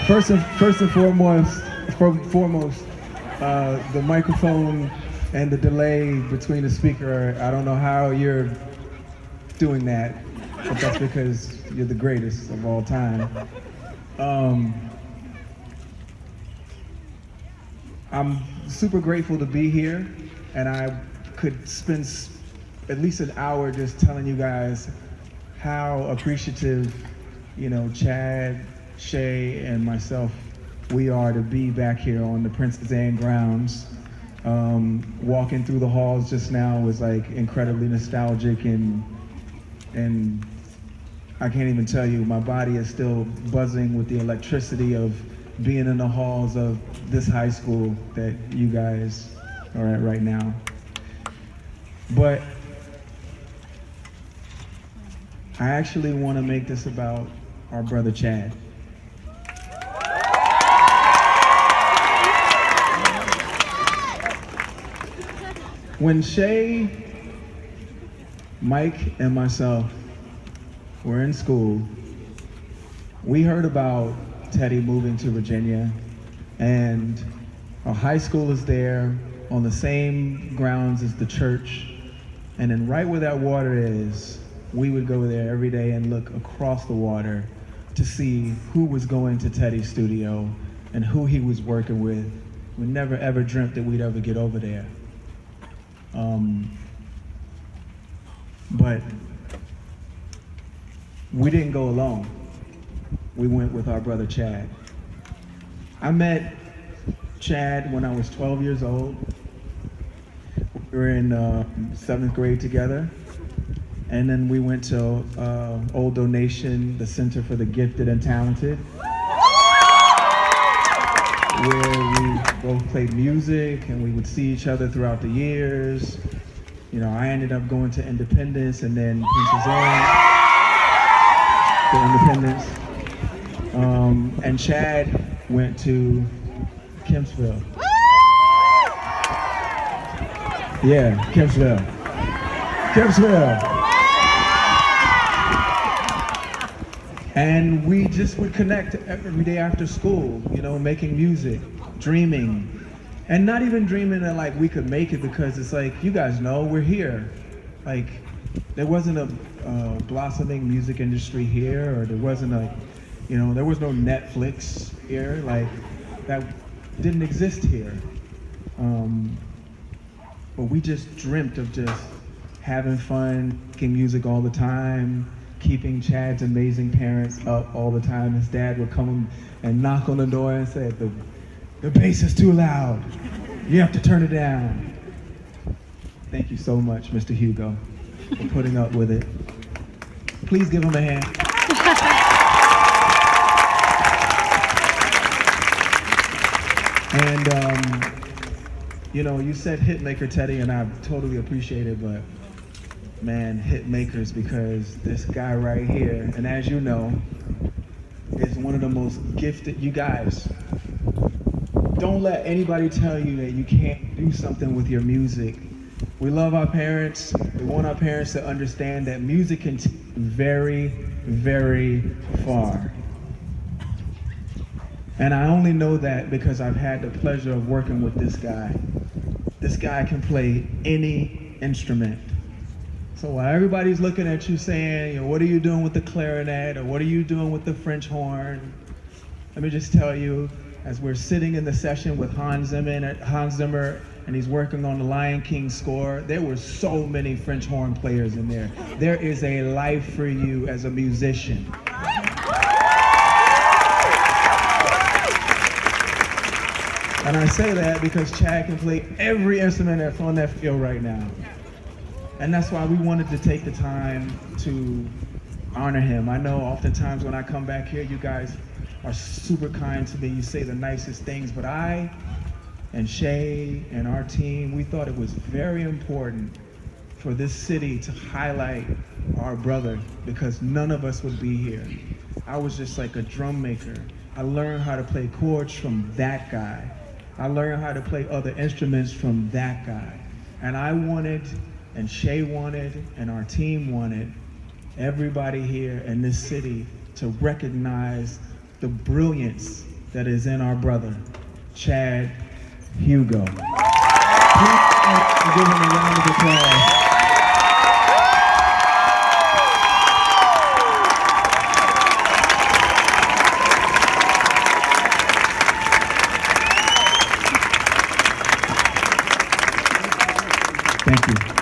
first and foremost, the microphone and the delay between the speaker. I don't know how you're doing that, but that's because you're the greatest of all time. I'm super grateful to be here, and I could spend at least an hour just telling you guys how appreciative, Chad, Shay, and myself, we are to be back here on the Princess Anne grounds. Walking through the halls just now was like incredibly nostalgic, and I can't even tell you, my body is still buzzing with the electricity of being in the halls of this high school that you guys are at right now. But I actually want to make this about our brother Chad. When Shay, Mike, and myself were in school, we heard about Teddy moving to Virginia, and our high school is there on the same grounds as the church, and then right where that water is, we would go there every day and look across the water to see who was going to Teddy's studio and who he was working with. We never ever dreamt that we'd ever get over there. But we didn't go alone. We went with our brother Chad. I met Chad when I was 12 years old. We were in 7th grade together. And then we went to Old Donation, the Center for the Gifted and Talented, where we both played music and we would see each other throughout the years. I ended up going to Independence and then Princess Anne to Independence. And Chad went to Kempsville. Yeah, Kempsville. And we just would connect every day after school, making music, dreaming. And not even dreaming that like we could make it, because it's like, you guys know, we're here. Like, there wasn't a blossoming music industry here, or there wasn't there was no Netflix here. Like, that didn't exist here. But we just dreamt of just having fun, making music all the time, keeping Chad's amazing parents up all the time. His dad would come and knock on the door and say, the bass is too loud. You have to turn it down. Thank you so much, Mr. Hugo, for putting up with it. Please give him a hand. And, you said hitmaker, Teddy, and I totally appreciate it, but man, hit makers, because this guy right here, and as you know, is one of the most gifted. You guys, don't let anybody tell you that you can't do something with your music. We love our parents. We want our parents to understand that music can take very, very far. And I only know that because I've had the pleasure of working with this guy. This guy can play any instrument. So while everybody's looking at you saying, what are you doing with the clarinet, or what are you doing with the French horn? Let me just tell you, as we're sitting in the session with Hans Zimmer, and he's working on the Lion King score, there were so many French horn players in there. There is a life for you as a musician. And I say that because Chad can play every instrument that's on that field right now. And that's why we wanted to take the time to honor him. I know oftentimes when I come back here, you guys are super kind to me. You say the nicest things, but I and Shay and our team, we thought it was very important for this city to highlight our brother, because none of us would be here. I was just like a drum maker. I learned how to play chords from that guy. I learned how to play other instruments from that guy. And I wanted, and Shay wanted, and our team wanted everybody here in this city to recognize the brilliance that is in our brother, Chad Hugo. Please give him a round of applause. Thank you.